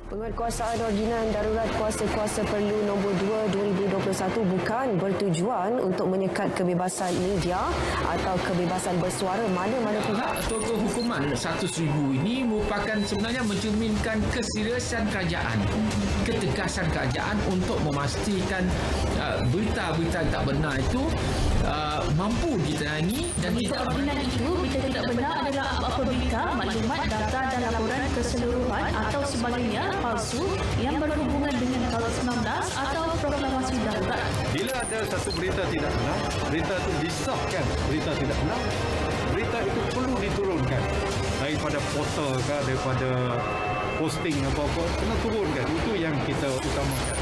Penguatkuasaan Ordinan Darurat Kuasa-Kuasa Perlu Nombor 2 2021 bukan bertujuan untuk menyekat kebebasan media atau kebebasan bersuara mana-mana pihak. Tokoh hukuman 100,000 ini merupakan sebenarnya mencerminkan keseriusan kerajaan, ketegasan kerajaan untuk memastikan berita-berita tak benar itu mampu diterangi dan tidak ordinan itu berita tidak benar adalah apa-apa berita, maklumat, data dan laporan keseluruhan atau sebagainya palsu yang berhubungan dengan COVID-19 atau proklamasi darurat. Bila ada satu berita tidak benar, berita itu disahkan berita tidak benar, berita itu perlu diturunkan daripada portal ke, daripada posting apa-apa, kena turunkan. Itu yang kita utamakan.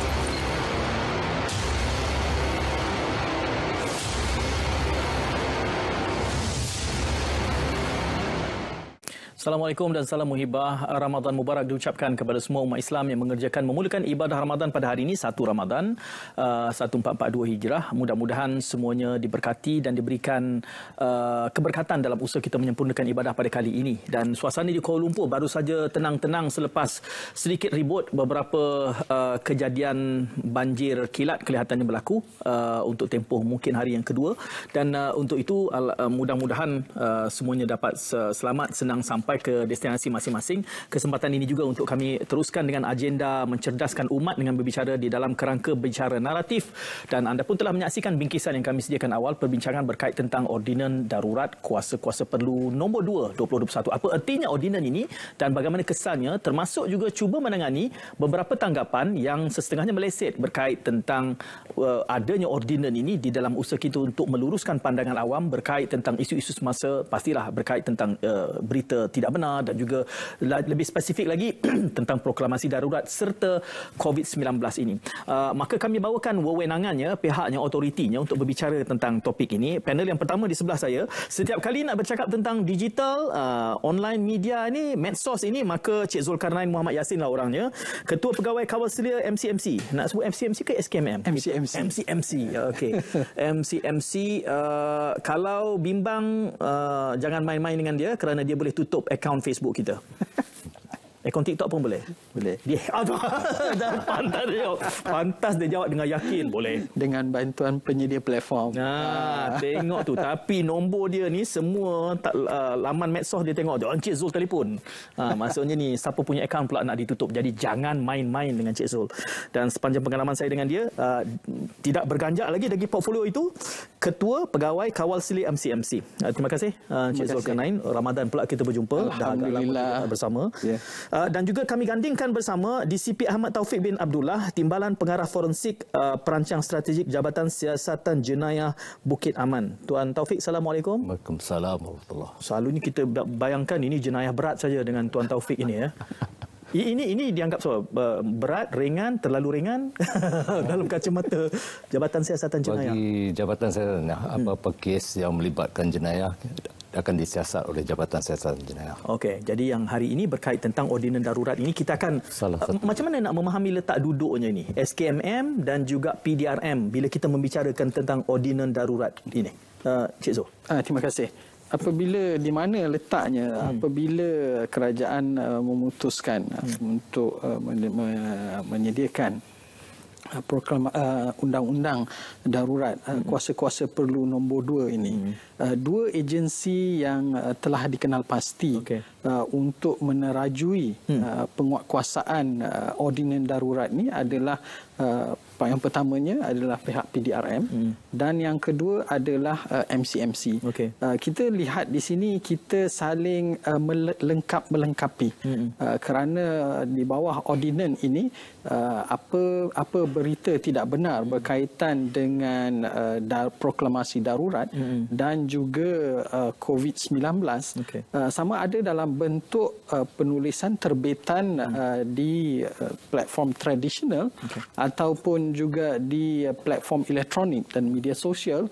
Assalamualaikum dan salam muhibah. Ramadan Mubarak diucapkan kepada semua umat Islam yang memulakan ibadah Ramadan pada hari ini, 1 Ramadan 1442 Hijrah. Mudah-mudahan semuanya diberkati dan diberikan keberkatan dalam usaha kita menyempurnakan ibadah pada kali ini. Dan suasana di Kuala Lumpur baru saja tenang-tenang selepas sedikit ribut beberapa kejadian banjir kilat kelihatannya berlaku untuk tempoh mungkin hari yang kedua. Dan untuk itu mudah-mudahan semuanya dapat selamat, senang sampai ke destinasi masing-masing. Kesempatan ini juga untuk kami teruskan dengan agenda mencerdaskan umat dengan berbicara di dalam kerangka bicara naratif. Dan anda pun telah menyaksikan bingkisan yang kami sediakan awal, perbincangan berkait tentang Ordinan Darurat Kuasa-Kuasa Perlu Nombor 2 2021. Apa ertinya ordinan ini dan bagaimana kesannya, termasuk juga cuba menangani beberapa tanggapan yang setengahnya meleset berkait tentang adanya ordinan ini di dalam usaha kita untuk meluruskan pandangan awam berkait tentang isu-isu semasa, pastilah berkait tentang berita tidak benar dan juga lebih spesifik lagi tentang proklamasi darurat serta COVID-19 ini. Maka kami bawakan wewenangannya, pihaknya, otoritinya untuk berbicara tentang topik ini. Panel yang pertama di sebelah saya, setiap kali nak bercakap tentang digital, online media ni, medsos ini, maka Cik Zulkarnain Muhammad Yassin lah orangnya. Ketua Pegawai Kawal Selia MCMC. Nak sebut MCMC ke SKMM? MCMC. Okey. MCMC, kalau bimbang jangan main-main dengan dia kerana dia boleh tutup akaun Facebook kita. Akaun TikTok pun boleh. Boleh. Dia pantas dia jawab. Pantas dia jawab dengan yakin boleh. Dengan bantuan penyedia platform. Tengok tu. Tapi nombor dia ni semua laman medsos dia tengok. Encik Zul telefon. Maksudnya ni siapa punya akaun pula nak ditutup. Jadi jangan main-main dengan Cik Zul. Dan sepanjang pengalaman saya dengan dia, tidak berganjak lagi dari portfolio itu, Ketua Pegawai Kawal Selia MCMC. Terima kasih Cik Zulkarnain. Ramadan pula kita berjumpa. Alhamdulillah. Dah bersama. Yeah. Dan juga kami gandingkan bersama DCP Ahmad Taufik bin Abdullah, Timbalan Pengarah Forensik Perancang Strategik Jabatan Siasatan Jenayah Bukit Aman. Tuan Taufik, Assalamualaikum. Waalaikumsalam warahmatullahi. Selalunya kita bayangkan ini jenayah berat saja dengan Tuan Taufik ini ya. Ini dianggap berat, ringan, terlalu ringan dalam kacamata Jabatan Siasatan Jenayah. Bagi Jabatan Siasatan Jenayah, apa-apa kes yang melibatkan jenayah akan disiasat oleh Jabatan Siasatan Jenayah. Okey, jadi yang hari ini berkait tentang ordinan darurat ini, kita akan macam mana nak memahami letak duduknya ini, SKMM dan juga PDRM bila kita membicarakan tentang ordinan darurat ini. Cik Zul. Terima kasih. Apabila di mana letaknya, apabila kerajaan memutuskan untuk menyediakan undang-undang darurat kuasa-kuasa perlu nombor 2 ini, dua agensi yang telah dikenal pasti untuk menerajui penguatkuasaan ordinan darurat ini adalah yang pertamanya adalah pihak PDRM dan yang kedua adalah MCMC. Kita lihat di sini kita saling melengkapi kerana di bawah ordinan ini apa berita tidak benar berkaitan dengan proklamasi darurat dan juga COVID-19 sama ada dalam bentuk penulisan terbitan di platform tradisional ataupun juga di platform elektronik dan media sosial,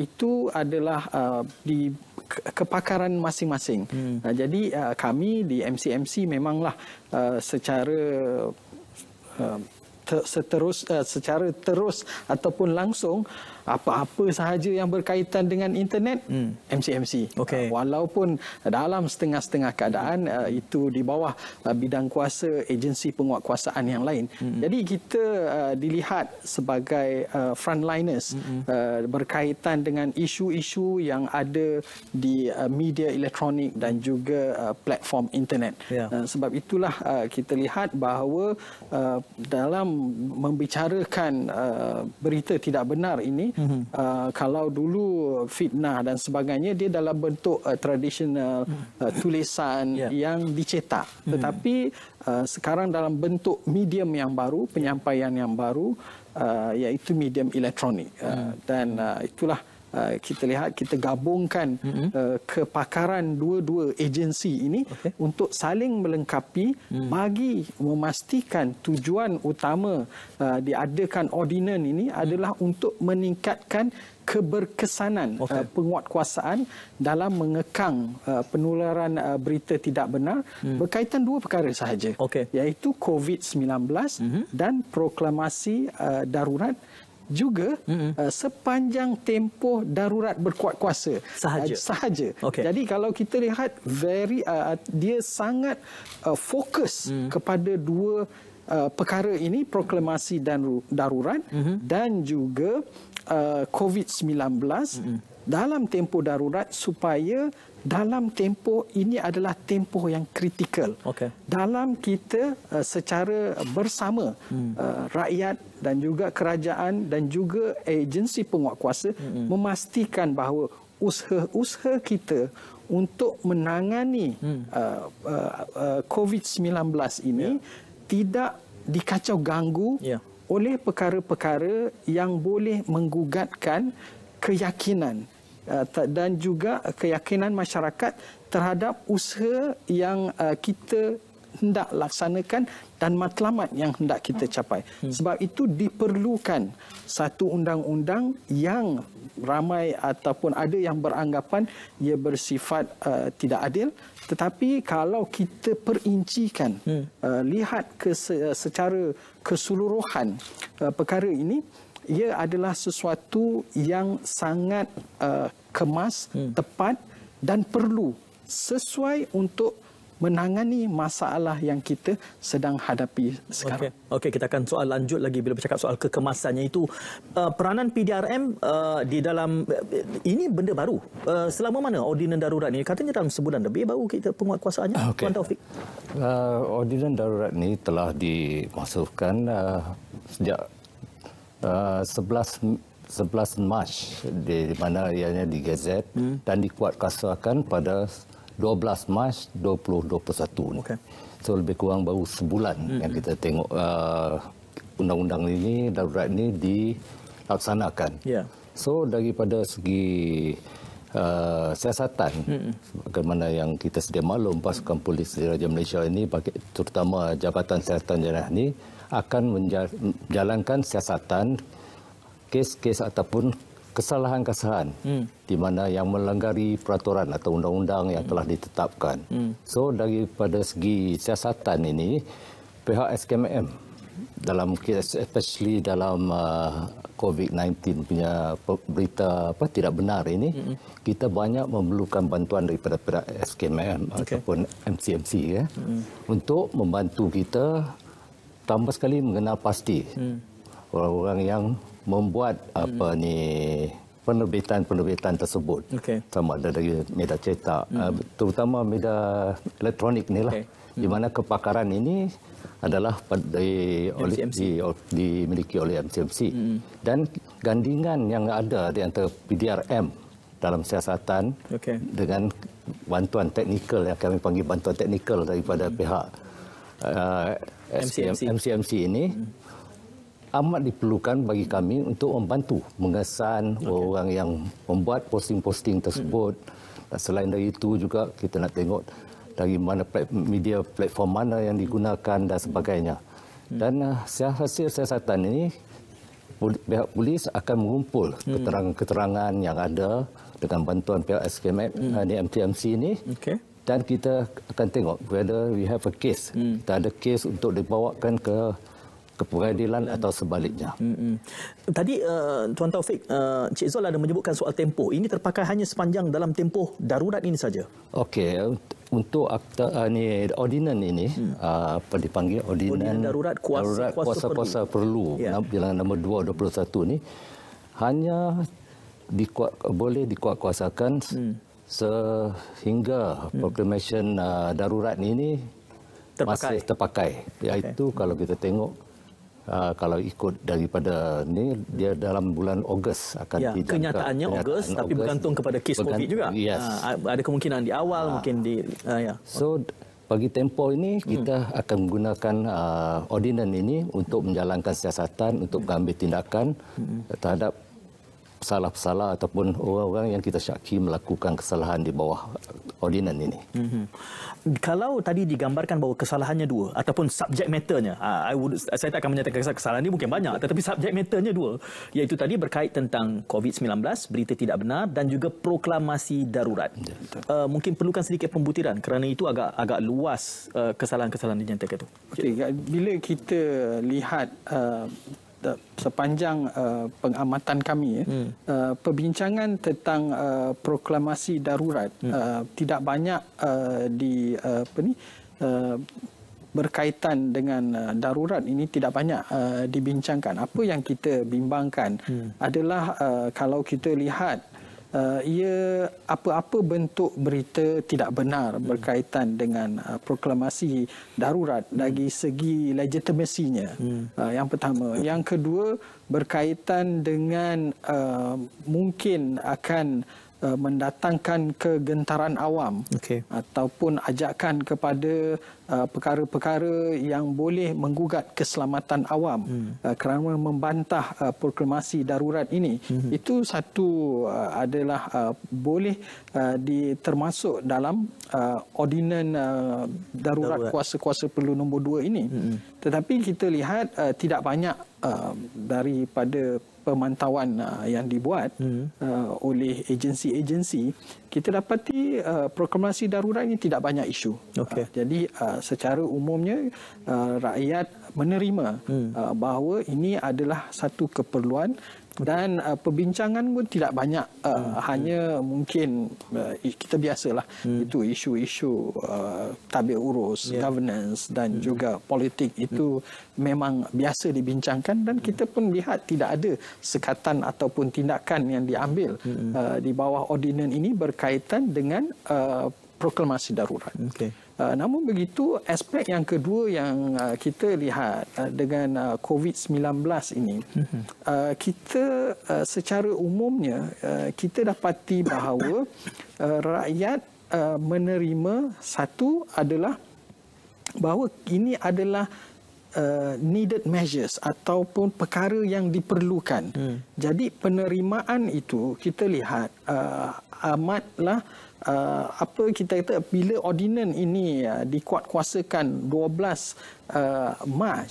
itu adalah di kepakaran masing-masing. Jadi kami di MCMC memanglah secara terus ataupun langsung apa-apa sahaja yang berkaitan dengan internet, MCMC. Walaupun dalam setengah-setengah keadaan itu di bawah bidang kuasa agensi penguatkuasaan yang lain. Jadi kita dilihat sebagai frontliners berkaitan dengan isu-isu yang ada di media elektronik dan juga platform internet. Sebab itulah kita lihat bahawa dalam membicarakan berita tidak benar ini, kalau dulu fitnah dan sebagainya dia dalam bentuk tradisional tulisan yang dicetak, tetapi sekarang dalam bentuk medium yang baru, penyampaian yang baru, iaitu medium elektronik. Dan itulah kita lihat, kita gabungkan kepakaran dua-dua agensi ini untuk saling melengkapi bagi memastikan tujuan utama diadakan ordinan ini adalah untuk meningkatkan keberkesanan penguatkuasaan dalam mengekang penularan berita tidak benar berkaitan dua perkara sahaja, iaitu COVID-19 dan proklamasi darurat, juga sepanjang tempoh darurat berkuat kuasa sahaja. Jadi kalau kita lihat dia sangat fokus kepada dua perkara ini, proklamasi dan darurat dan juga COVID-19 dalam tempoh darurat, supaya dalam tempoh ini adalah tempoh yang kritikal dalam kita secara bersama rakyat dan juga kerajaan dan juga agensi penguatkuasa memastikan bahawa usaha-usaha kita untuk menangani COVID-19 ini tidak dikacau ganggu oleh perkara-perkara yang boleh menggugatkan keyakinan dan juga keyakinan masyarakat terhadap usaha yang kita hendak laksanakan dan matlamat yang hendak kita capai. Sebab itu diperlukan satu undang-undang yang ramai ataupun ada yang beranggapan ia bersifat tidak adil, tetapi kalau kita perincikan, lihat secara keseluruhan perkara ini, ia adalah sesuatu yang sangat kemas, tepat dan perlu, sesuai untuk menangani masalah yang kita sedang hadapi sekarang. Okey, kita akan soal lanjut lagi bila bercakap soal kekemasannya itu. Peranan PDRM di dalam ini benda baru. Selama mana ordinan darurat ni? Katanya dalam sebulan lebih baru kita penguatkuasaannya. Tuan Taufik. Ordinan darurat ni telah dimasukkan sejak 11 Mac di mana ianya digazet dan dikuatkuasakan pada 12 Mac 2021. So lebih kurang baru sebulan yang kita tengok undang-undang ini, darurat ini dilaksanakan. So daripada segi siasatan, bagaimana yang kita sedia maklum, pasukan polis Diraja Malaysia ini, terutama Jabatan Siasatan Jenayah ini, akan menjalankan siasatan kes-kes ataupun kesalahan-kesalahan di mana yang melanggar peraturan atau undang-undang yang telah ditetapkan. So daripada segi siasatan ini, pihak SKMM dalam kes, especially dalam COVID-19 punya berita tidak benar ini, kita banyak memerlukan bantuan daripada pihak SKMM ataupun MCMC untuk membantu kita tambah sekali mengenal pasti orang-orang yang membuat penerbitan tersebut, sama ada dari media cetak, terutama media elektronik inilah, di mana kepakaran ini adalah dimiliki oleh MCMC dan gandingan yang ada di antara PDRM dalam siasatan dengan bantuan teknikal yang kami panggil bantuan teknikal daripada pihak MCMC ini amat diperlukan bagi kami untuk membantu mengesan orang yang membuat posting-posting tersebut. Dan selain dari itu juga kita nak tengok dari mana media platform mana yang digunakan dan sebagainya. Dan hasil siasatan ini pihak polis akan mengumpul keterangan-keterangan yang ada dengan bantuan pihak SKMM di MCMC ini. Dan kita akan tengok whether we have a case. Kita ada case untuk dibawakan ke keperadilan atau sebaliknya. Tadi Tuan Taufik, Cik Zul ada menyebutkan soal tempoh. Ini terpakai hanya sepanjang dalam tempoh darurat ini saja. Okey, untuk akta ni ordinan ini apa dipanggil ordinan darurat kuasa perlu. Bilangan nombor 2/21 ni hanya boleh dikuatkuasakan sehingga proclamation darurat ini masih terpakai. Iaitu kalau kita tengok kalau ikut daripada ni dia dalam bulan Ogos akan dijangka. Kenyataannya Ogos tapi bergantung kepada kes COVID juga. Yes. Ada kemungkinan di awal mungkin di So bagi tempoh ini kita akan menggunakan ordinan ini untuk menjalankan siasatan, untuk mengambil tindakan terhadap pesalah-pesalah ataupun orang-orang yang kita syaki melakukan kesalahan di bawah ordinan ini. Kalau tadi digambarkan bahawa kesalahannya dua ataupun subjek matternya, saya tak akan menyatakan kesalahan ini mungkin banyak, tetapi subjek matternya dua, iaitu tadi berkait tentang COVID-19, berita tidak benar dan juga proklamasi darurat. Mungkin perlukan sedikit pembutiran kerana itu agak luas kesalahan-kesalahan dinyatakan itu. Bila kita lihat sepanjang pengamatan kami, perbincangan tentang proklamasi darurat tidak banyak berkaitan dengan darurat ini tidak banyak dibincangkan. Apa yang kita bimbangkan adalah kalau kita lihat ia apa-apa bentuk berita tidak benar berkaitan dengan proklamasi darurat dari segi legitimasinya. Yang pertama. Yang kedua, berkaitan dengan mungkin akan mendatangkan kegentaran awam ataupun ajakan kepada perkara-perkara yang boleh menggugat keselamatan awam kerana membantah proklamasi darurat ini. Itu satu adalah boleh termasuk dalam ordinan darurat kuasa-kuasa perlu nombor 2 ini. Tetapi kita lihat tidak banyak daripada pemantauan yang dibuat oleh agensi-agensi, kita dapati proklamasi darurat ini tidak banyak isu. Jadi secara umumnya rakyat menerima bahawa ini adalah satu keperluan dan perbincangan pun tidak banyak, hanya mungkin kita biasalah itu isu-isu tabir urus, governance dan juga politik itu memang biasa dibincangkan dan kita pun lihat tidak ada sekatan ataupun tindakan yang diambil di bawah ordinan ini berkaitan dengan proklamasi darurat. Namun begitu, aspek yang kedua yang kita lihat dengan COVID-19 ini, kita secara umumnya kita dapati bahawa rakyat menerima satu adalah bahawa ini adalah needed measures ataupun perkara yang diperlukan. Jadi penerimaan itu kita lihat amatlah apa kita kata bila ordinan ini dikuatkuasakan 12 Mac,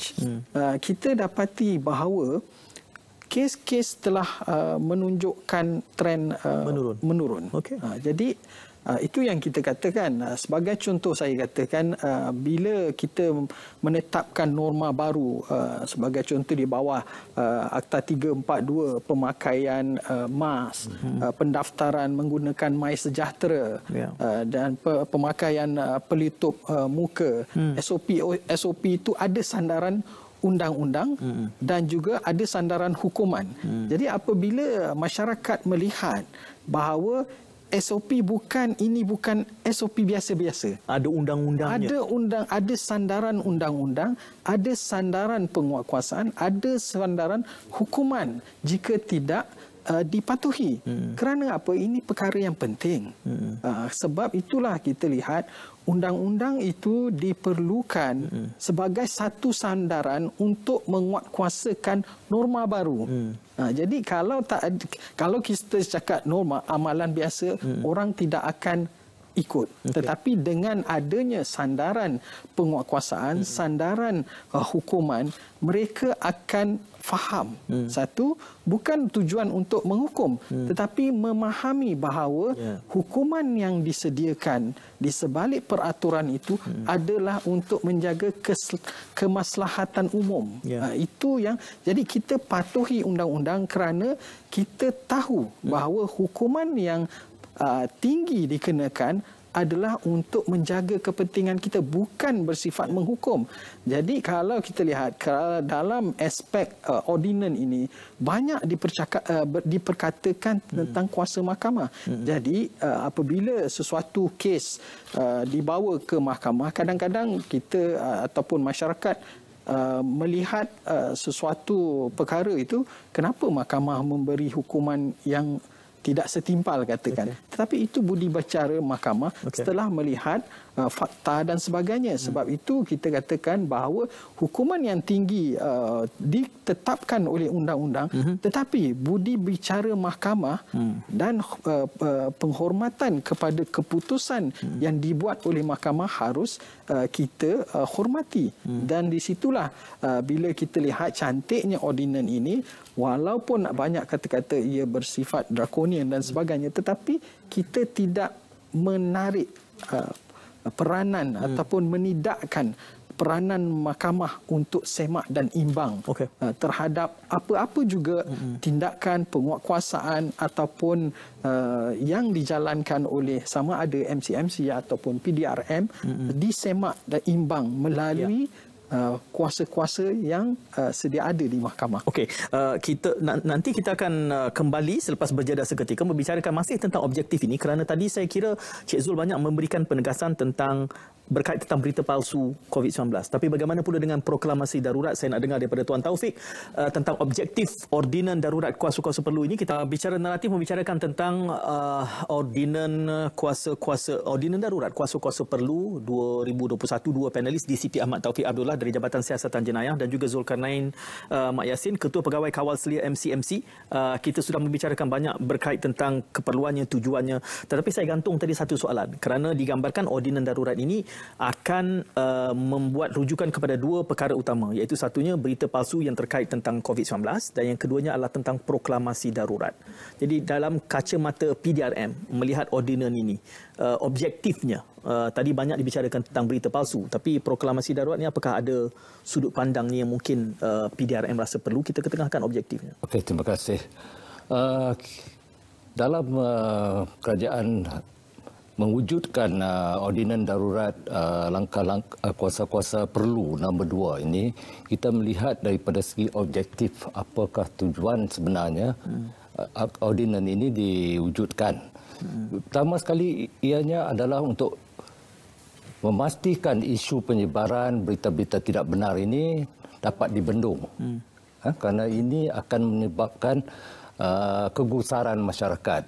kita dapati bahawa kes-kes telah menunjukkan trend menurun. Jadi itu yang kita katakan. Sebagai contoh saya katakan, bila kita menetapkan norma baru, sebagai contoh di bawah Akta 342 pemakaian mask, pendaftaran menggunakan MySejahtera dan pemakaian pelitup muka, SOP itu ada sandaran undang-undang dan juga ada sandaran hukuman. Jadi apabila masyarakat melihat bahawa SOP bukan SOP biasa-biasa. Ada undang-undangnya. Ada sandaran undang-undang, ada sandaran penguatkuasaan, ada sandaran hukuman jika tidak dipatuhi. Kerana apa? Ini perkara yang penting. Sebab itulah kita lihat undang-undang itu diperlukan sebagai satu sandaran untuk menguatkuasakan norma baru. Jadi kalau kita cakap norma amalan biasa, orang tidak akan ikut. Tetapi dengan adanya sandaran penguatkuasaan, sandaran hukuman, mereka akan faham. Satu, bukan tujuan untuk menghukum, tetapi memahami bahawa hukuman yang disediakan di sebalik peraturan itu adalah untuk menjaga kemaslahatan umum. Itu yang, jadi kita patuhi undang-undang kerana kita tahu bahawa hukuman yang tinggi dikenakan adalah untuk menjaga kepentingan kita, bukan bersifat menghukum. Jadi kalau kita lihat dalam aspek ordinan ini banyak diperkatakan tentang kuasa mahkamah. Jadi apabila sesuatu kes dibawa ke mahkamah, kadang-kadang kita ataupun masyarakat melihat sesuatu perkara itu, kenapa mahkamah memberi hukuman yang tidak setimpal katakan. Tetapi itu budi bicara mahkamah setelah melihat fakta dan sebagainya. Sebab itu kita katakan bahawa hukuman yang tinggi ditetapkan oleh undang-undang, tetapi budi bicara mahkamah dan penghormatan kepada keputusan yang dibuat oleh mahkamah harus kita hormati. Dan di situlah bila kita lihat cantiknya ordinan ini, walaupun banyak kata-kata ia bersifat drakonian dan sebagainya, tetapi kita tidak menarik peranan ataupun menidakkan peranan mahkamah untuk semak dan imbang terhadap apa-apa juga tindakan penguatkuasaan ataupun yang dijalankan oleh sama ada MCMC ataupun PDRM disemak dan imbang melalui kuasa-kuasa yang sedia ada di mahkamah. Okey, nanti kita akan kembali selepas berjeda seketika membicarakan masih tentang objektif ini, kerana tadi saya kira Cik Zul banyak memberikan penegasan berkait tentang berita palsu COVID-19. Tapi bagaimana pula dengan proklamasi darurat? Saya nak dengar daripada Tuan Taufik tentang objektif ordinan darurat kuasa-kuasa perlu ini. Kita bicara naratif membicarakan tentang ordinan darurat kuasa-kuasa perlu 2021. Dua panelis, DCP Ahmad Taufik Abdullah dari Jabatan Siasatan Jenayah dan juga Zulkarnain Mak Yassin, Ketua Pegawai Kawal Selia MCMC. Kita sudah membicarakan banyak berkait tentang keperluannya, tujuannya. Tetapi saya gantung tadi satu soalan, kerana digambarkan ordinan darurat ini akan membuat rujukan kepada dua perkara utama, iaitu satunya berita palsu yang terkait tentang COVID-19 dan yang keduanya adalah tentang proklamasi darurat. Jadi dalam kacamata PDRM melihat ordinan ini, objektifnya, tadi banyak dibicarakan tentang berita palsu, tapi proklamasi darurat ni apakah ada sudut pandangnya yang mungkin PDRM rasa perlu kita ketengahkan objektifnya? Okey, terima kasih. Dalam kerajaan mewujudkan ordinan darurat langkah-langkah kuasa-kuasa perlu nombor 2 ini, kita melihat daripada segi objektif apakah tujuan sebenarnya ordinan ini diwujudkan. Pertama sekali ianya adalah untuk memastikan isu penyebaran berita-berita tidak benar ini dapat dibendung. Kerana ini akan menyebabkan kegusaran masyarakat.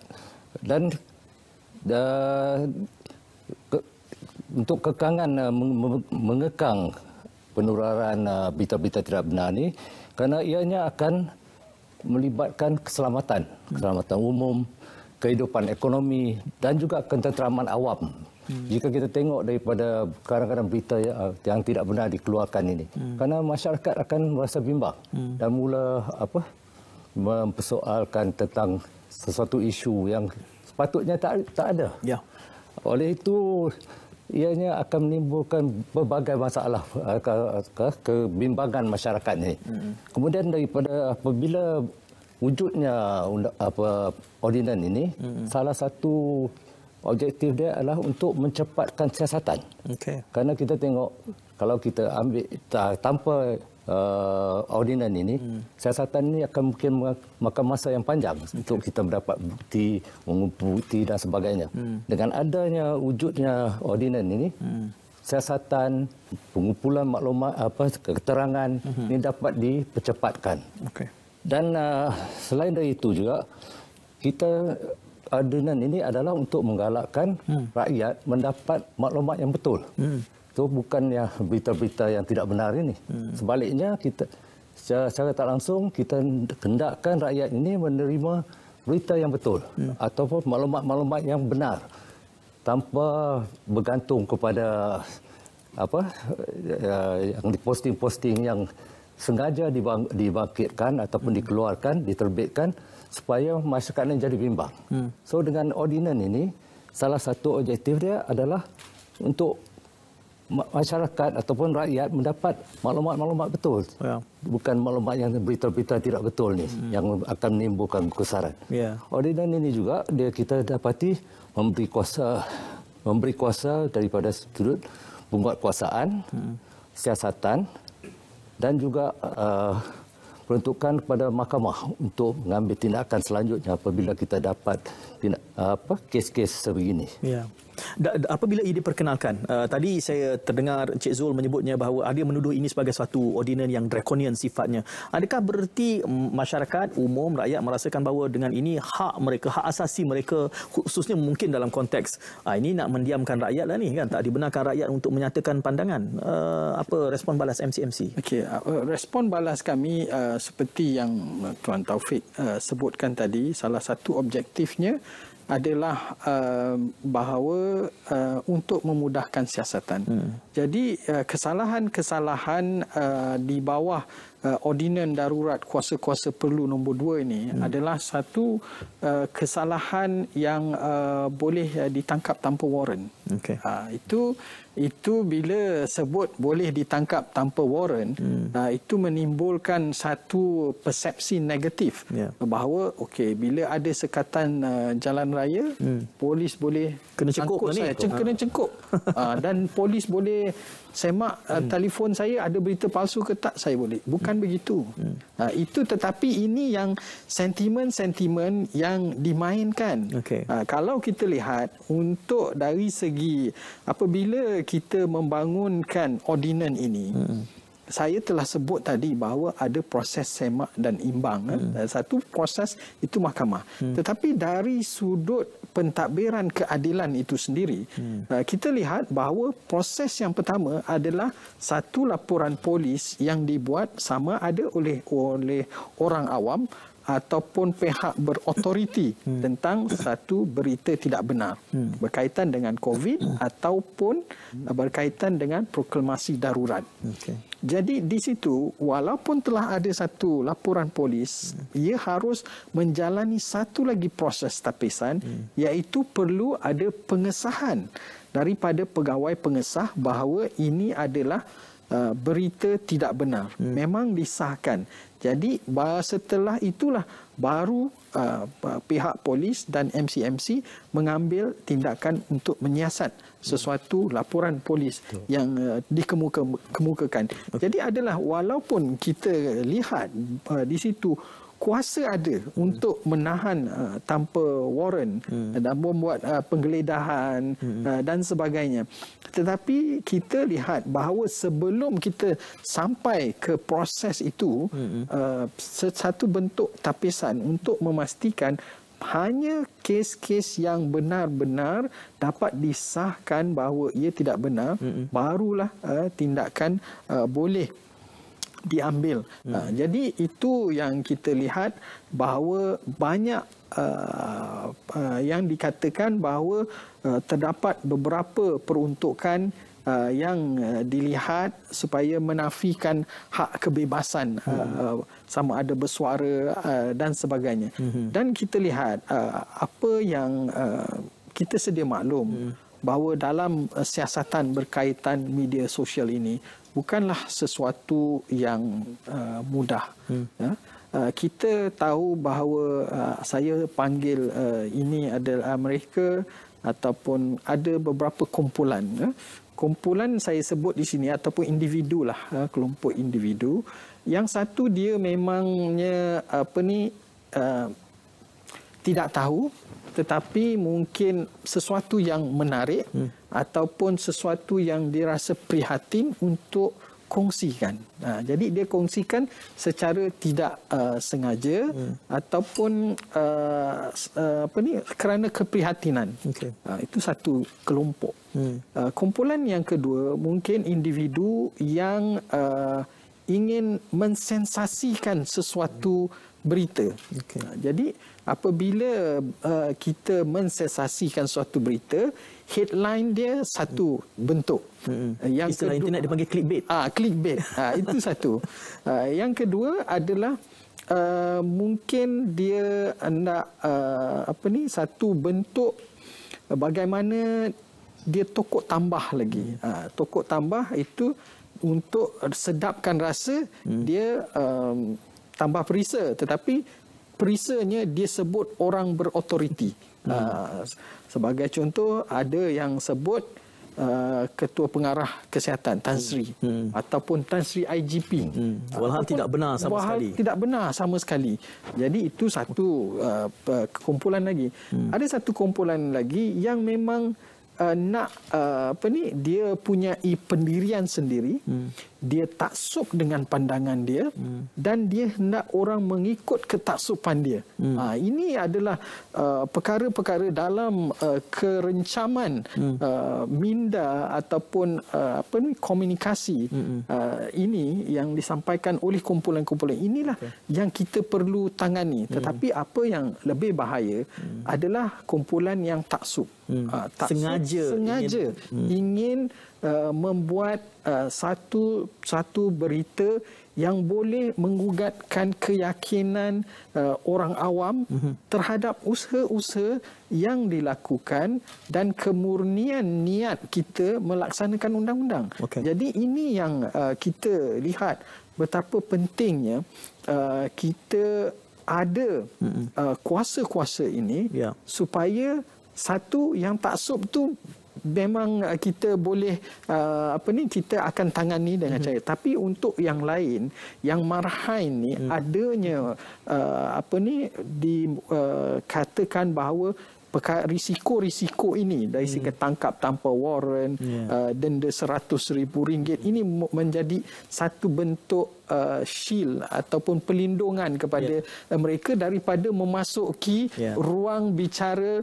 Dan untuk kekangan mengekang penularan berita-berita tidak benar ini, kerana ianya akan melibatkan keselamatan umum, kehidupan ekonomi dan juga ketenteraman awam. Jika kita tengok daripada kadang-kadang berita yang tidak benar dikeluarkan ini, kerana masyarakat akan merasa bimbang dan mula mempersoalkan tentang sesuatu isu yang sepatutnya tak ada. Oleh itu, ianya akan menimbulkan berbagai masalah, kebimbangan masyarakat ini. Kemudian daripada apabila wujudnya ordinan ini, salah satu objektif dia adalah untuk mencepatkan siasatan. Kerana kita tengok, kalau kita ambil tanpa ordinan ini, siasatan ini akan mungkin makan masa yang panjang untuk kita mendapat bukti, mengumpul bukti dan sebagainya. Dengan adanya wujudnya ordinan ini, siasatan, pengumpulan maklumat, keterangan ini dapat dipercepatkan. Dan selain dari itu juga, ordinan ini adalah untuk menggalakkan rakyat mendapat maklumat yang betul. Itu bukan yang berita-berita yang tidak benar ini. Sebaliknya, kita secara tak langsung kita hendakkan rakyat ini menerima berita yang betul ataupun maklumat-maklumat yang benar. tanpa bergantung kepada yang diposting-posting yang sengaja dibangkitkan ataupun dikeluarkan, diterbitkan supaya masyarakat ini jadi bimbang. So dengan ordinan ini, salah satu objektif dia adalah untuk masyarakat ataupun rakyat mendapat maklumat-maklumat betul. Bukan maklumat yang berita-berita tidak betul ni yang akan menimbulkan kekesaran. Ordinan ini juga kita dapati memberi kuasa daripada sudut penguatkuasaan, siasatan dan juga peruntukan kepada mahkamah untuk mengambil tindakan selanjutnya apabila kita dapat kes-kes sebegini. Apabila ia diperkenalkan, tadi saya terdengar Encik Zul menyebutnya bahawa dia menuduh ini sebagai suatu ordinan yang draconian sifatnya. Adakah bererti masyarakat umum, rakyat merasakan bahawa dengan ini hak mereka, hak asasi mereka, khususnya mungkin dalam konteks ini nak mendiamkan rakyat lah ni kan, tak dibenarkan rakyat untuk menyatakan pandangan. Apa respon balas MCMC? Okey, respon balas kami seperti yang Tuan Taufik sebutkan tadi, salah satu objektifnya adalah bahawa untuk memudahkan siasatan. Jadi kesalahan-kesalahan di bawah ordinan darurat kuasa-kuasa perlu nombor 2 ini adalah satu kesalahan yang boleh ditangkap tanpa warrant. Itu bila sebut boleh ditangkap tanpa warrant, itu menimbulkan satu persepsi negatif bahawa bila ada sekatan jalan raya, polis boleh kena cengkup saya, kena cengkup. Dan polis boleh semak telefon saya ada berita palsu ke tak, saya boleh. Bukan begitu. Itu tetapi ini yang sentimen-sentimen yang dimainkan. Kalau kita lihat untuk dari segi apabila kita membangunkan ordinan ini, saya telah sebut tadi bahawa ada proses semak dan imbang. Satu proses itu mahkamah. Tetapi dari sudut pentadbiran keadilan itu sendiri, kita lihat bahawa proses yang pertama adalah satu laporan polis yang dibuat sama ada oleh orang awam ataupun pihak berotoriti tentang satu berita tidak benar berkaitan dengan COVID ataupun berkaitan dengan proklamasi darurat. Jadi di situ walaupun telah ada satu laporan polis, ia harus menjalani satu lagi proses tapisan, iaitu perlu ada pengesahan daripada pegawai pengesah bahawa ini adalah berita tidak benar. Memang disahkan. Jadi setelah itulah baru pihak polis dan MCMC mengambil tindakan untuk menyiasat sesuatu laporan polis yang dikemukakan. Jadi adalah walaupun kita lihat di situ kuasa ada untuk menahan tanpa warrant dan membuat penggeledahan dan sebagainya. Tetapi kita lihat bahawa sebelum kita sampai ke proses itu, satu bentuk tapisan untuk memastikan hanya kes-kes yang benar-benar dapat disahkan bahawa ia tidak benar, barulah tindakan boleh diambil. Jadi itu yang kita lihat bahawa banyak yang dikatakan bahawa terdapat beberapa peruntukan yang dilihat supaya menafikan hak kebebasan sama ada bersuara dan sebagainya. Dan kita lihat apa yang kita sedia maklum bahawa dalam siasatan berkaitan media sosial ini bukanlah sesuatu yang mudah. Kita tahu bahawa saya panggil ini adalah mereka ataupun ada beberapa kumpulan. Kumpulan saya sebut di sini ataupun individu lah, kelompok individu. Yang satu dia memangnya tidak tahu, tetapi mungkin sesuatu yang menarik ataupun sesuatu yang dirasa prihatin untuk kongsikan. Jadi dia kongsikan secara tidak sengaja ataupun kerana keprihatinan. Itu satu kelompok. Kumpulan yang kedua mungkin individu yang ingin mensensasikan sesuatu berita. Jadi apabila kita mensensasikan suatu berita, headline dia satu bentuk. Yang istilah internet dipanggil clickbait. Clickbait. Itu satu. Yang kedua adalah mungkin dia nak satu bentuk bagaimana dia tokok tambah lagi. Tokok tambah itu untuk sedapkan rasa, dia tambah perisa, tetapi perisanya dia sebut orang berautoriti. Sebagai contoh, ada yang sebut Ketua Pengarah Kesihatan Tan Sri ataupun Tan Sri IGP. Walhal tidak benar sama sekali. Tidak benar sama sekali. Jadi itu satu kumpulan lagi. Ada satu kumpulan lagi yang memang nak dia punya pendirian sendiri, dia taksub dengan pandangan dia, dan dia hendak orang mengikut ketaksuban dia. Ini adalah perkara-perkara dalam kerencaman minda ataupun komunikasi ini yang disampaikan oleh kumpulan-kumpulan inilah yang kita perlu tangani. Tetapi apa yang lebih bahaya adalah kumpulan yang taksub. Sengaja ingin membuat satu berita yang boleh menggugatkan keyakinan orang awam terhadap usaha-usaha yang dilakukan dan kemurnian niat kita melaksanakan undang-undang. Jadi ini yang kita lihat betapa pentingnya kita ada kuasa-kuasa ini supaya satu yang taksub tu memang kita boleh kita akan tangani dengan cara, tapi untuk yang lain yang marhain ni adanya dikatakan bahawa risiko-risiko ini dari segi tangkap tanpa warrant, denda RM100,000 ini menjadi satu bentuk shield ataupun pelindungan kepada mereka daripada memasuki ruang bicara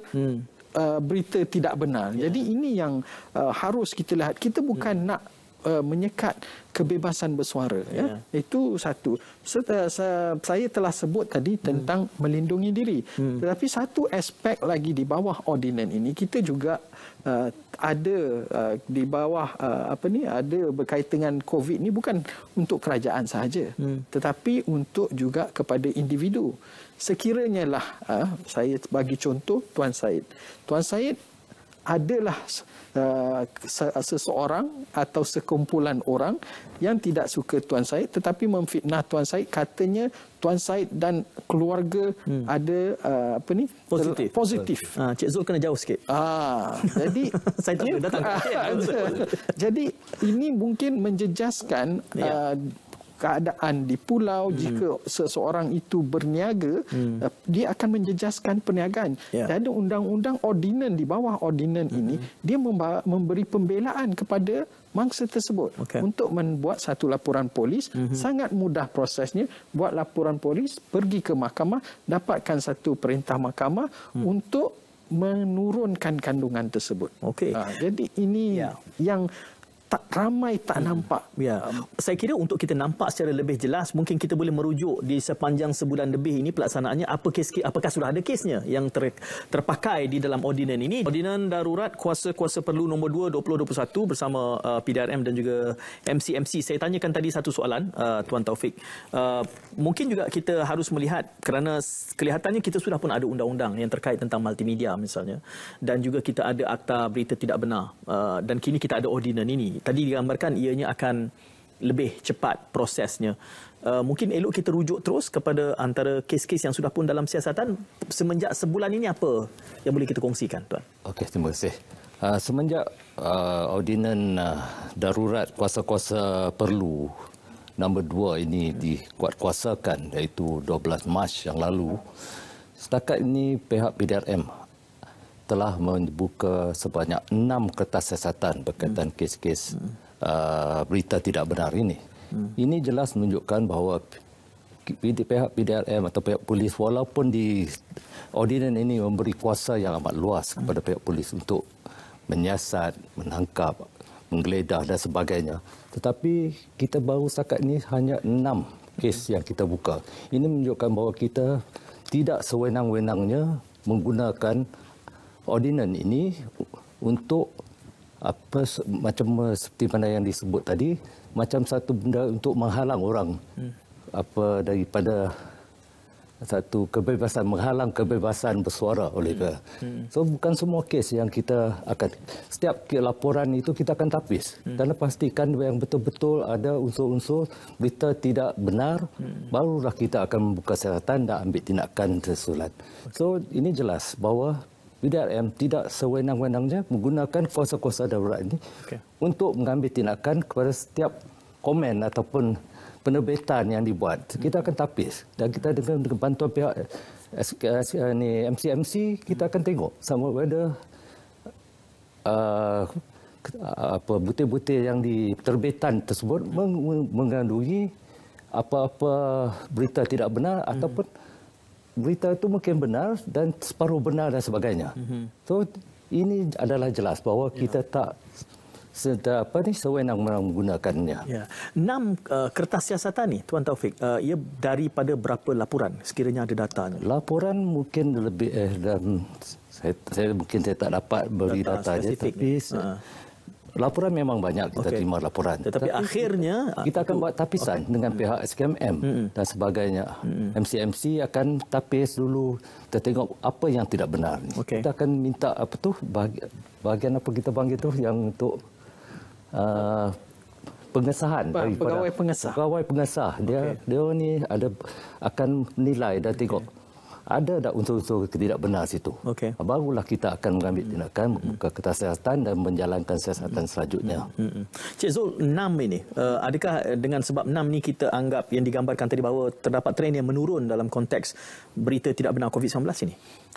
berita tidak benar. Jadi ini yang harus kita lihat. Kita bukan nak menyekat kebebasan bersuara. Itu satu. Saya telah sebut tadi tentang melindungi diri. Tetapi satu aspek lagi di bawah ordinan ini, kita juga ada di bawah ada berkaitan dengan COVID ni bukan untuk kerajaan sahaja, tetapi untuk juga kepada individu. Sekiranya lah saya bagi contoh Tuan Syed. Tuan Syed adalah seseorang atau sekumpulan orang yang tidak suka Tuan Syed tetapi memfitnah Tuan Syed, katanya Tuan Syed dan keluarga ada positif. Cik Zul kena jauh sikit. Jadi saya tak boleh datang. Jadi ini mungkin menjejaskan keadaan di pulau. Jika seseorang itu berniaga, dia akan menjejaskan perniagaan. Dan ada undang-undang ordinan di bawah ordinan ini, dia memberi pembelaan kepada mangsa tersebut untuk membuat satu laporan polis. Sangat mudah prosesnya. Buat laporan polis, pergi ke mahkamah, dapatkan satu perintah mahkamah untuk menurunkan kandungan tersebut. Jadi ini yang ramai tak nampak. Saya kira untuk kita nampak secara lebih jelas, mungkin kita boleh merujuk di sepanjang sebulan lebih ini pelaksanaannya, apakah sudah ada kesnya yang terpakai di dalam ordinan ini. Ordinan Darurat Kuasa-Kuasa Perlu nombor 2 2021 bersama PDRM dan juga MC. Saya tanyakan tadi satu soalan, Tuan Taufik. Mungkin juga kita harus melihat, kerana kelihatannya kita sudah pun ada undang-undang yang terkait tentang multimedia misalnya, dan juga kita ada Akta Berita Tidak Benar, dan kini kita ada ordinan ini. Tadi digambarkan ianya akan lebih cepat prosesnya. Mungkin elok kita rujuk terus kepada antara kes-kes yang sudah pun dalam siasatan semenjak sebulan ini. Apa yang boleh kita kongsikan, Tuan? Okey, terima kasih. Semenjak ordinan darurat kuasa-kuasa perlu nombor 2 ini dikuatkuasakan, iaitu 12 Mac yang lalu, setakat ini pihak PDRM telah membuka sebanyak 6 kertas siasatan berkaitan kes-kes berita tidak benar ini. Ini jelas menunjukkan bahawa pihak PDRM atau pihak polis, walaupun di ordinan ini memberi kuasa yang amat luas kepada pihak polis untuk menyiasat, menangkap, menggeledah dan sebagainya, tetapi kita baru setakat ini hanya 6 kes yang kita buka. Ini menunjukkan bahawa kita tidak sewenang-wenangnya menggunakan ordinan ini untuk macam seperti mana yang disebut tadi, macam satu benda untuk menghalang orang daripada satu kebebasan, menghalang kebebasan bersuara oleh dia. So bukan semua kes yang kita akan, setiap laporan itu kita akan tapis dan pastikan yang betul-betul ada unsur-unsur berita tidak benar, barulah kita akan membuka siasatan dan ambil tindakan susulan. So ini jelas bahawa PDRM tidak sewenang-wenangnya menggunakan kuasa-kuasa darurat ini untuk mengambil tindakan kepada setiap komen ataupun penerbitan yang dibuat. Kita akan tapis dan kita dengan bantuan pihak MCMC kita akan tengok sama ada butir-butir yang di terbitan tersebut mengandungi apa-apa berita tidak benar ataupun berita itu mungkin benar dan separuh benar dan sebagainya. So ini adalah jelas bahawa kita tak sewenang-wenang menggunakannya. Ya. 6 kertas siasatan ni, Tuan Taufik, ia daripada berapa laporan sekiranya ada datanya? Laporan mungkin lebih saya tak dapat beri data je, tapi laporan memang banyak kita terima laporan. Tetapi akhirnya kita akan buat tapisan dengan pihak SKMM dan sebagainya. MCMC akan tapis dulu, kita tengok apa yang tidak benar. Kita akan minta bahagian apa kita panggil tu yang untuk pengesahan daripada pegawai pengesah. Dia ni akan menilai dan tengok ada tak unsur-unsur tidak benar situ. Barulah kita akan mengambil tindakan, membuka kertas siasatan dan menjalankan siasatan selanjutnya. Cik Zul, 6 ini, adakah dengan sebab 6 ni kita anggap yang digambarkan tadi bahawa terdapat trend yang menurun dalam konteks berita tidak benar COVID-19 ini?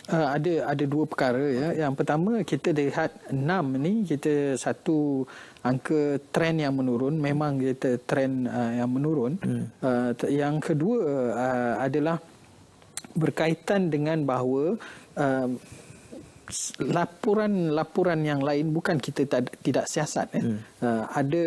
Ada dua perkara ya. Yang pertama, kita lihat 6 ni kita satu angka trend yang menurun, memang kita trend yang menurun. Yang kedua adalah berkaitan dengan bahawa laporan yang lain bukan kita tidak siasat ada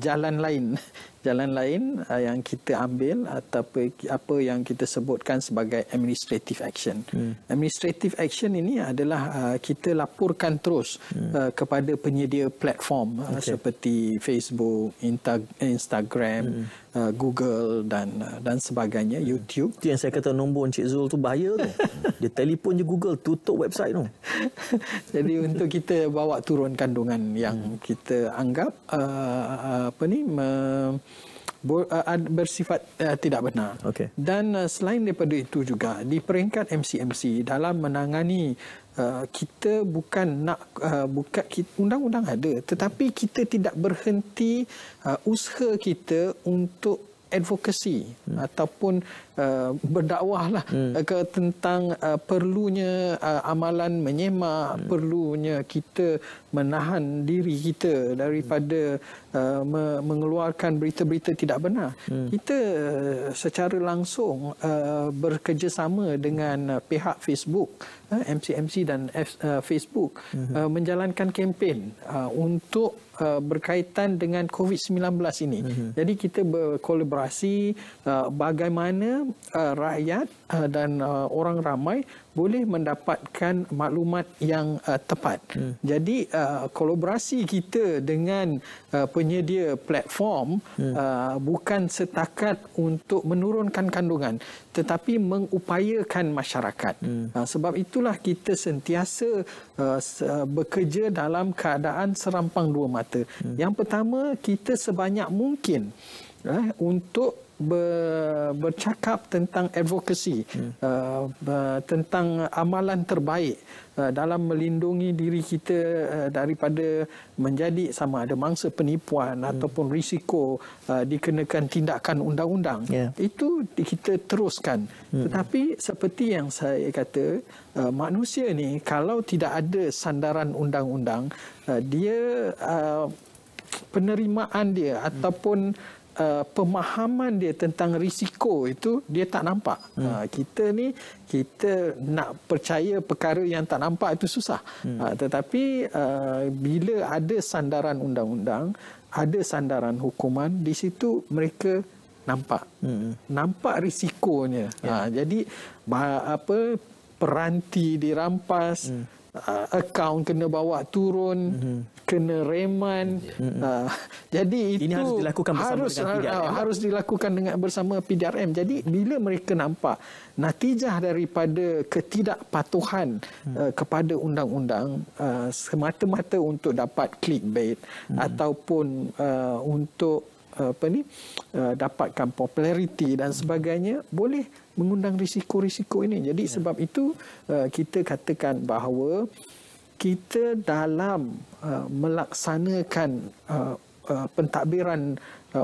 jalan lain yang kita ambil atau apa yang kita sebutkan sebagai administrative action. Administrative action ini adalah kita laporkan terus kepada penyedia platform seperti Facebook, Instagram, Google dan sebagainya, YouTube. Itu yang saya kata nombor Encik Zul tu bahaya tu. Dia telefon je Google, tutup website tu. Jadi untuk kita bawa turun kandungan yang kita anggap bersifat tidak benar. Dan selain daripada itu juga di peringkat MCMC dalam menangani kita bukan nak undang-undang ada, tetapi kita tidak berhenti usaha kita untuk advokasi ataupun berdakwahlah tentang perlunya amalan menyemak, perlunya kita menahan diri kita daripada mengeluarkan berita-berita tidak benar. Kita secara langsung bekerjasama dengan pihak Facebook, MCMC dan Facebook menjalankan kempen untuk berkaitan dengan COVID-19 ini. Jadi kita berkolaborasi bagaimana rakyat dan orang ramai boleh mendapatkan maklumat yang tepat. Jadi kolaborasi kita dengan penyedia platform bukan setakat untuk menurunkan kandungan, tetapi mengupayakan masyarakat. Sebab itulah kita sentiasa bekerja dalam keadaan serampang dua mata. Yang pertama, kita sebanyak mungkin untuk bercakap tentang advokasi, tentang amalan terbaik dalam melindungi diri kita daripada menjadi sama ada mangsa penipuan ataupun risiko dikenakan tindakan undang-undang. Itu kita teruskan. Tetapi seperti yang saya kata, manusia ni kalau tidak ada sandaran undang-undang, dia penerimaan dia ataupun pemahaman dia tentang risiko itu dia tak nampak. Kita nak percaya perkara yang tak nampak itu susah. Tetapi bila ada sandaran undang-undang, ada sandaran hukuman, di situ mereka nampak risikonya. Jadi peranti dirampas, akaun kena bawa turun, kena reman. Jadi itu ini harus dilakukan bersama dengan PDRM. Harus dilakukan bersama PDRM. Jadi bila mereka nampak natijah daripada ketidakpatuhan kepada undang-undang semata-mata untuk dapat clickbait ataupun untuk dapatkan populariti dan sebagainya, boleh mengundang risiko-risiko ini. Jadi sebab itu kita katakan bahawa kita dalam melaksanakan pentadbiran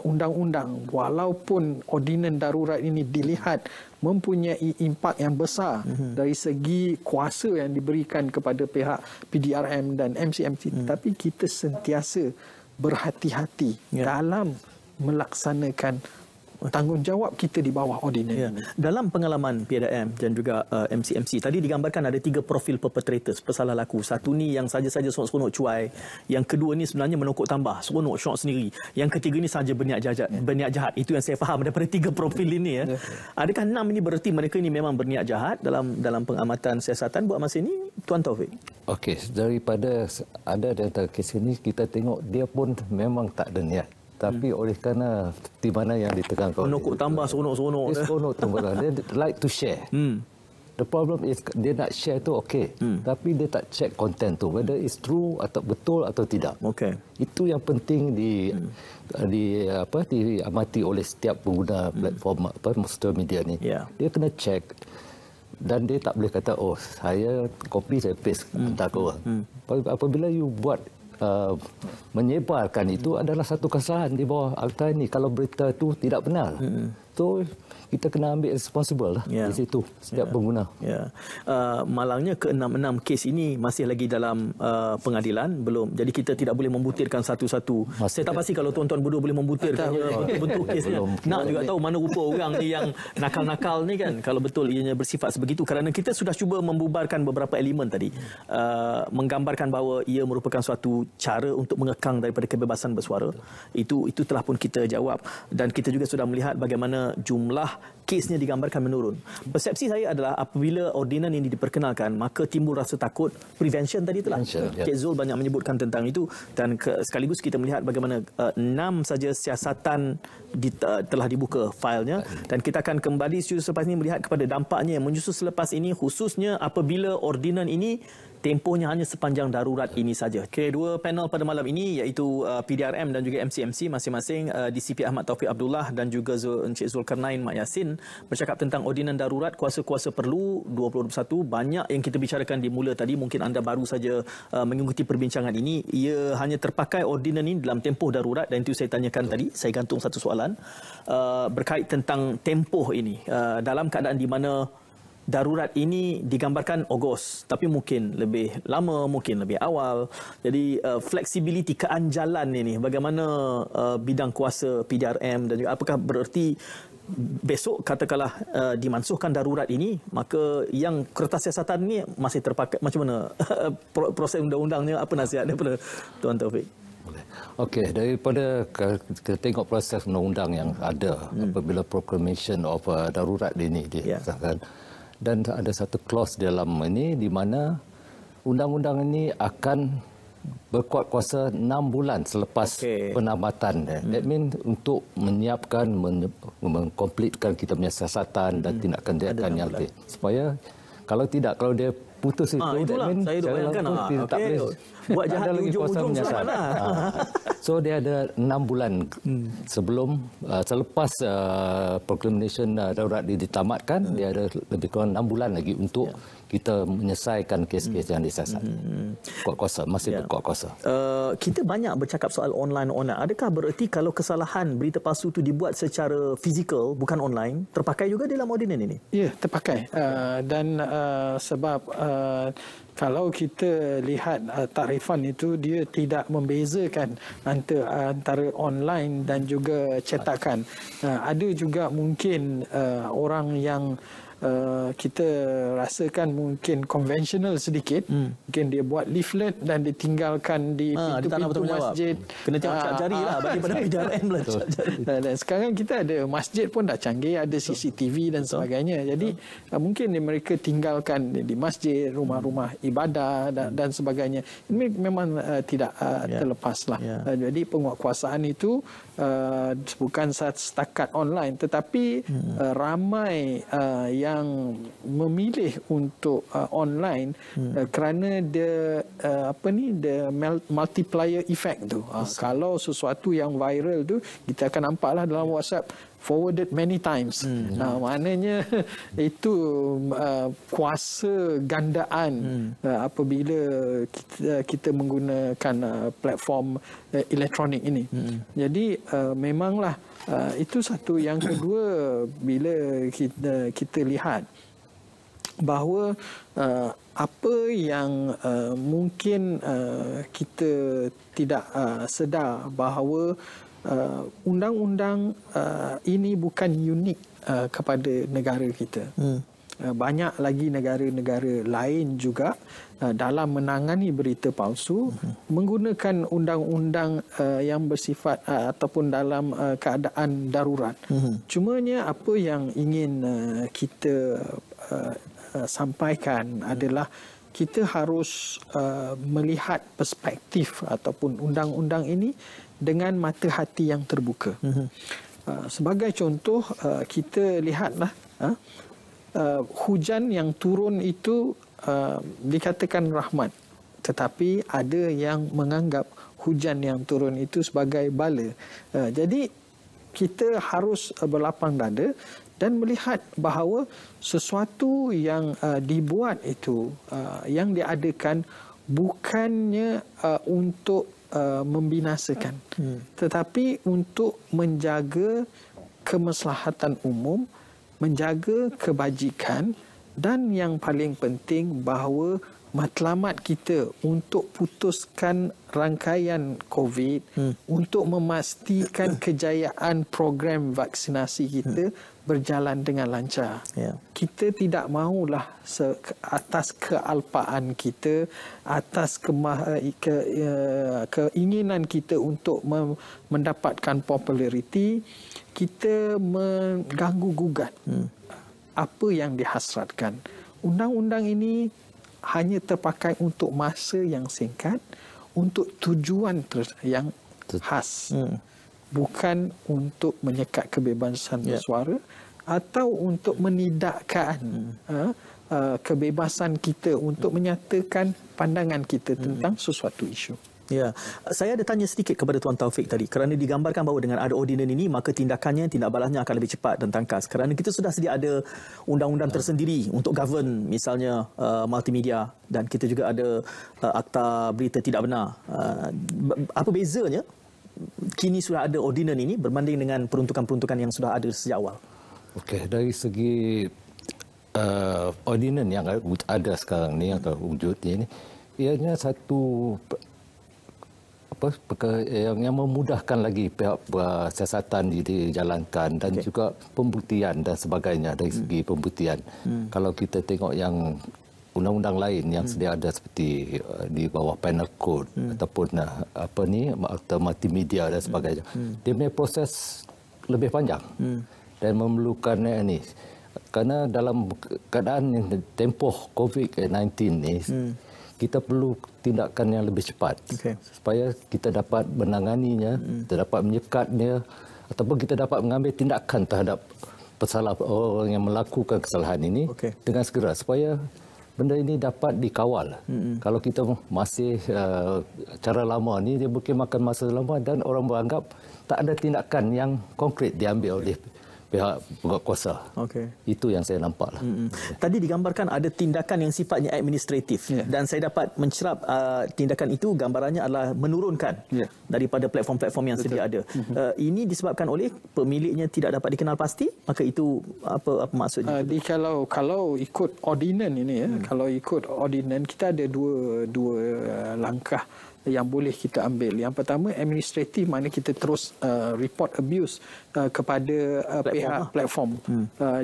undang-undang, walaupun ordinan darurat ini dilihat mempunyai impak yang besar dari segi kuasa yang diberikan kepada pihak PDRM dan MCMC, tapi kita sentiasa berhati-hati dalam melaksanakan tanggungjawab kita di bawah ordinan ini. Dalam pengalaman PDRM dan juga MCMC, tadi digambarkan ada 3 profil perpetrators, pesalah laku. Satu ni yang saja-saja seronok cuai, yang kedua ni sebenarnya menokok tambah, seronok syok sendiri, yang ketiga ni saja berniat jahat. Itu yang saya faham daripada 3 profil ini. Adakah 6 ini bererti mereka ini memang berniat jahat dalam pengamatan siasatan buat masa ini, Tuan Taufik? Okey, daripada ada data kes ini, kita tengok dia pun memang tak ada niat. Tapi oleh kerana di mana yang ditekankan, menokok tambah seronok-seronok. Dia seronok tambah. Dia like to share. The problem is dia nak share tu okey, tapi dia tak check content tu whether it's true atau betul atau tidak. Okey. Itu yang penting diamati oleh setiap pengguna platform social media ni. Dia kena check. Dan dia tak boleh kata, oh saya copy, saya paste hantar ke orang. Apabila you buat menyebarkan, itu adalah satu kesalahan di bawah akta ini kalau berita itu tidak benar. So kita kena ambil responsible di situ setiap pengguna. Malangnya ke-6 kes ini masih lagi dalam pengadilan belum. Jadi kita tidak boleh membutirkan satu-satu. Saya tak pasti kalau tuan-tuan berdua boleh membutirkannya bentuk kesnya. Nak juga tahu mana rupa orang ni yang nakal-nakal ni kan, kalau betul ianya bersifat sebegitu. Kerana kita sudah cuba membubarkan beberapa elemen tadi, menggambarkan bahawa ia merupakan suatu cara untuk mengekang daripada kebebasan bersuara. Itu telah pun kita jawab, dan kita juga sudah melihat bagaimana jumlah kesnya digambarkan menurun. Persepsi saya adalah apabila ordinan ini diperkenalkan, maka timbul rasa takut. Prevention tadi itulah. Cik Zul banyak menyebutkan tentang itu, dan sekaligus kita melihat bagaimana 6 saja siasatan telah dibuka failnya, dan kita akan kembali selepas ini melihat kepada dampaknya yang menyusul selepas ini, khususnya apabila ordinan ini tempohnya hanya sepanjang darurat ini saja. Kedua panel pada malam ini iaitu PDRM dan juga MCMC masing-masing, DCP Ahmad Taufik Abdullah dan juga Encik Zulkarnain Mak Yassin, bercakap tentang ordinan darurat kuasa-kuasa perlu 2021. Banyak yang kita bicarakan di mula tadi, mungkin anda baru saja mengikuti perbincangan ini. Ia hanya terpakai ordinan ini dalam tempoh darurat, dan itu saya tanyakan tadi. Saya gantung satu soalan berkait tentang tempoh ini dalam keadaan di mana darurat ini digambarkan Ogos, tapi mungkin lebih lama, mungkin lebih awal. Jadi fleksibiliti, keanjalan ini, bagaimana bidang kuasa PDRM dan juga apakah bererti besok katakanlah dimansuhkan darurat ini, maka yang kertas siasatan ini masih terpakai. Macam mana proses undang-undangnya? Apa nasihat daripada Tuan Taufik? Okey, daripada kita tengok proses undang-undang yang ada apabila proclamation of darurat ini disahkan, dan ada satu clause dalam ini di mana undang-undang ini akan berkuat kuasa 6 bulan selepas penamatan. That means untuk menyiapkan, mengkomplitkan kita punya siasatan dan tindakan-tindakan yang lain. Supaya kalau dia putus itu, itulah saya bayangkan tak boleh buat jahat di ujung-ujung sana. So dia ada 6 bulan sebelum selepas proclamation darurat ditamatkan, dia ada lebih kurang 6 bulan lagi untuk kita menyelesaikan kes-kes yang disiasat. Kuat kuasa, masih berkuat kuasa. Kita banyak bercakap soal online. Adakah bererti kalau kesalahan berita palsu itu dibuat secara fizikal, bukan online, terpakai juga dalam ordinan ini? Ya, terpakai. Dan sebab kalau kita lihat takrifan itu, dia tidak membezakan antara online dan juga cetakan. Ada juga mungkin orang yang kita rasakan mungkin konvensional sedikit. Mungkin dia buat leaflet dan ditinggalkan di pintu-pintu masjid. Kena tengok cap jari lah daripada PDRM pula. Dan sekarang kita ada masjid pun dah canggih, ada CCTV dan sebagainya. Jadi mungkin mereka tinggalkan di masjid, rumah-rumah ibadah dan sebagainya. Ini memang tidak terlepas lah. Jadi penguatkuasaan itu bukan setakat online, tetapi ramai yang memilih untuk online kerana the multiplier effect tu. Kalau sesuatu yang viral tu, kita akan nampaklah dalam WhatsApp forwarded many times. Maknanya itu kuasa gandaan apabila kita menggunakan platform elektronik ini. Jadi memanglah itu satu. Yang kedua, bila kita lihat bahawa apa yang mungkin kita tidak sedar bahawa undang-undang ini bukan unik kepada negara kita. Banyak lagi negara-negara lain juga dalam menangani berita palsu menggunakan undang-undang yang bersifat ataupun dalam keadaan darurat. Cumanya apa yang ingin kita sampaikan adalah kita harus melihat perspektif ataupun undang-undang ini dengan mata hati yang terbuka. Sebagai contoh, kita lihatlah hujan yang turun itu dikatakan rahmat, tetapi ada yang menganggap hujan yang turun itu sebagai bala. Jadi kita harus berlapang dada dan melihat bahawa sesuatu yang dibuat itu, yang diadakan bukannya untuk membinasakan, tetapi untuk menjaga kemaslahatan umum, menjaga kebajikan, dan yang paling penting bahawa matlamat kita untuk putuskan rangkaian COVID, untuk memastikan kejayaan program vaksinasi kita berjalan dengan lancar. Kita tidak mahulah atas kealpaan kita, atas keinginan kita untuk mendapatkan populariti, kita mengganggu gugat apa yang dihasratkan. Undang-undang ini hanya terpakai untuk masa yang singkat, untuk tujuan yang khas. Bukan untuk menyekat kebebasan bersuara atau untuk menidakkan kebebasan kita untuk menyatakan pandangan kita tentang sesuatu isu. Ya, saya ada tanya sedikit kepada Tuan Taufik tadi, kerana digambarkan bahawa dengan ada ordinan ini maka tindakannya, tindak balasnya akan lebih cepat dan tangkas. Kerana kita sudah sedia ada undang-undang tersendiri untuk govern, misalnya multimedia, dan kita juga ada akta berita tidak benar. Apa bezanya kini sudah ada ordinan ini berbanding dengan peruntukan-peruntukan yang sudah ada sejak awal? Okey, dari segi ordinan yang ada sekarang ni atau wujud ini, ianya satu yang memudahkan lagi pihak siasatan dijalankan dan juga pembuktian dan sebagainya dari segi pembuktian. Kalau kita tengok yang undang-undang lain yang sedia ada seperti di bawah penal code ataupun akta multimedia dan sebagainya, dia punya proses lebih panjang dan memerlukan ini. Kerana dalam keadaan tempoh COVID-19 ni, kita perlu tindakan yang lebih cepat supaya kita dapat menanganinya, kita dapat menyekatnya, ataupun kita dapat mengambil tindakan terhadap orang yang melakukan kesalahan ini dengan segera supaya benda ini dapat dikawal. Kalau kita masih cara lama ni, dia mungkin makan masa lama dan orang beranggap tak ada tindakan yang konkret diambil oleh pihak penguatkuasa. Itu yang saya nampak lah. Tadi digambarkan ada tindakan yang sifatnya administratif, dan saya dapat mencerap tindakan itu gambarannya adalah menurunkan daripada platform-platform yang sedia ada. Ini disebabkan oleh pemiliknya tidak dapat dikenal pasti, maka itu apa maksudnya? Kalau ikut ordinan ini, kalau ikut ordinan, kita ada dua langkah yang boleh kita ambil. Yang pertama administratif, mana kita terus report abuse kepada pihak platform.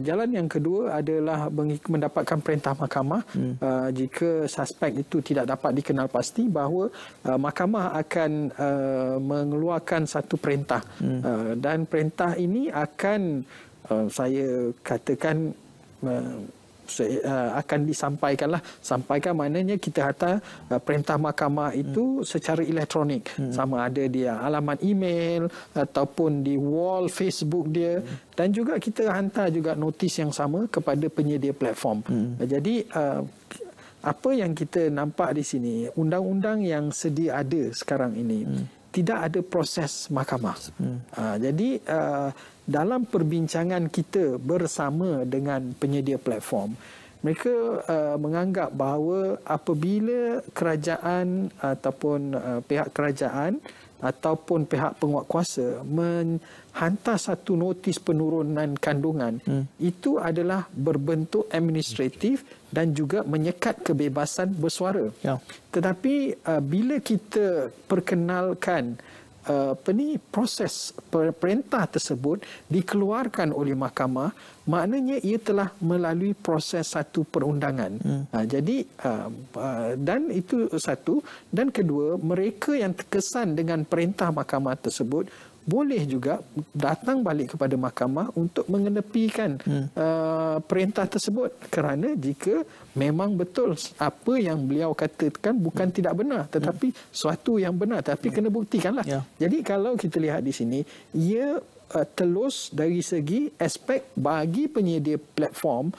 Jalan yang kedua adalah mendapatkan perintah mahkamah. Jika suspek itu tidak dapat dikenal pasti, bahawa mahkamah akan mengeluarkan satu perintah. Dan perintah ini akan saya katakan akan sampaikan, maknanya kita hantar perintah mahkamah itu secara elektronik, sama ada dia alamat email ataupun di wall Facebook dia, dan juga kita hantar juga notis yang sama kepada penyedia platform. Jadi apa yang kita nampak di sini, undang-undang yang sedia ada sekarang ini tidak ada proses mahkamah. Jadi dalam perbincangan kita bersama dengan penyedia platform, mereka menganggap bahawa apabila kerajaan ataupun pihak kerajaan ataupun pihak penguatkuasa menghantar satu notis penurunan kandungan, itu adalah berbentuk administratif dan juga menyekat kebebasan bersuara. Tetapi bila kita perkenalkan proses perintah tersebut dikeluarkan oleh mahkamah, maknanya ia telah melalui proses satu perundangan. Jadi dan itu satu, dan kedua, mereka yang terkesan dengan perintah mahkamah tersebut boleh juga datang balik kepada mahkamah untuk mengenepikan perintah tersebut, kerana jika memang betul apa yang beliau katakan bukan tidak benar, tetapi suatu yang benar, tapi kena buktikanlah. Jadi kalau kita lihat di sini, ia telus dari segi aspek bagi penyedia platform,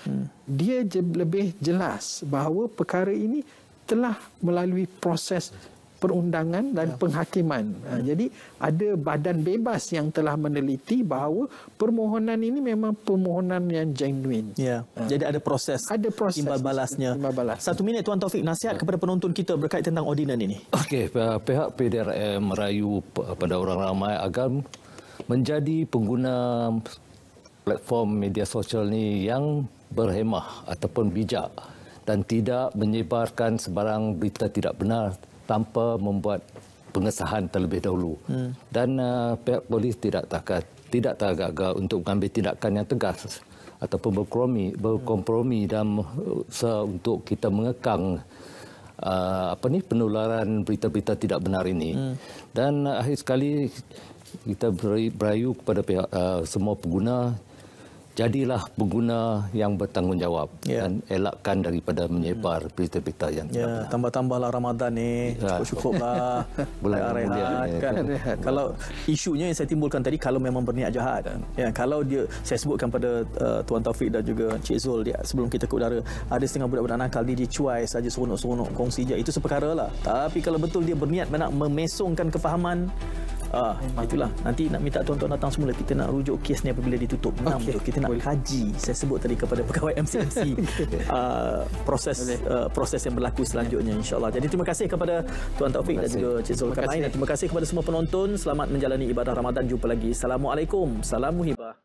dia lebih jelas bahawa perkara ini telah melalui proses perundangan dan penghakiman. Jadi ada badan bebas yang telah meneliti bahawa permohonan ini memang permohonan yang genuine. Jadi ada proses timbal balasnya. 1 minit Tuan Taufik, nasihat kepada penonton kita berkait tentang ordinan ini. Okey, pihak PDRM merayu pada orang ramai agar menjadi pengguna platform media sosial ni yang berhemah ataupun bijak dan tidak menyebarkan sebarang berita tidak benar tanpa membuat pengesahan terlebih dahulu. Dan pihak polis tidak tergagap untuk mengambil tindakan yang tegas ataupun berkompromi dalam untuk kita mengekang penularan berita-berita tidak benar ini. Dan akhir sekali kita berayu kepada pihak semua pengguna, jadilah pengguna yang bertanggungjawab dan elakkan daripada menyebar berita-berita yang tidak benar. Tambah-tambahlah Ramadan ni, cukup-cukuplah rehat kan. Kalau isunya yang saya timbulkan tadi, kalau memang berniat jahat, kalau dia, saya sebutkan pada Tuan Taufik dan juga Cik Zul sebelum kita ke udara, ada setengah budak-budak nakal ni dicuai saja seronok-seronok kongsi je, itu seperkara lah. Tapi kalau betul dia berniat nak memesongkan kefahaman, itulah, nanti nak minta tuan-tuan datang semula, kita nak rujuk kes ni apabila ditutup. Kita nak kaji, saya sebut tadi kepada pegawai MCMC, proses yang berlaku selanjutnya, insyaAllah. Jadi terima kasih kepada Tuan Taufik dan juga Cik Zulkarnain, dan terima kasih kepada semua penonton. Selamat menjalani ibadah Ramadan. Jumpa lagi. Assalamualaikum. Salam muhibah.